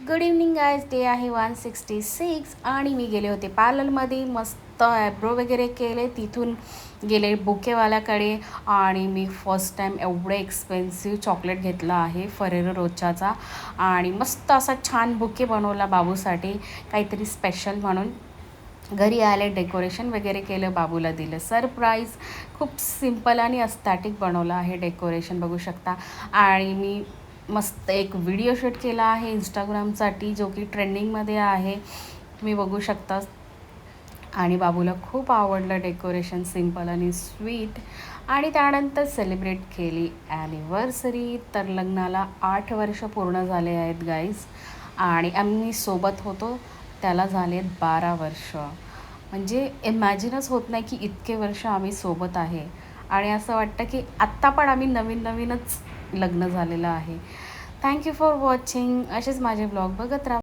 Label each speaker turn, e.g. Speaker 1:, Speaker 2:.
Speaker 1: Good evening guys. Day आहे 166 आणि मी गेले होते पार्लरमध्ये. मस्त आयब्रो वगैरे केले. तिथून गेले बुकेवाल्याकडे आणि मी फर्स्ट टाईम एवढं एक्सपेन्सिव्ह चॉकलेट घेतलं आहे फरेरो रोचाचा आणि मस्त असा छान बुके बनवला बाबूसाठी, काहीतरी स्पेशल म्हणून. घरी आले, डेकोरेशन वगैरे केलं, बाबूला दिलं सरप्राईज. खूप सिम्पल आणि अस्थॅटिक बनवलं आहे डेकोरेशन, बघू शकता. आणि मी मस्त एक व्हिडिओ शूट केला आहे इंस्टाग्रामसाठी, जो की ट्रेंडिंगमध्ये आहे, तुम्ही बघू शकता. आणि बाबूला खूप आवडलं डेकोरेशन, सिम्पल आणि स्वीट. आणि त्यानंतर सेलिब्रेट केली ॲनिव्हर्सरी. तर लग्नाला 8 वर्ष पूर्ण झाले आहेत गाईज. आणि आम्ही सोबत होतो त्याला झाले 12 वर्ष. म्हणजे इमॅजिनच होत नाही की इतके वर्ष आम्ही सोबत आहे. आणि असं वाटतं की आत्ता पण आम्ही नवीनच लग्न झालेलं आहे. Thank you for watching. असेच माझे ब्लॉग बघत राहा.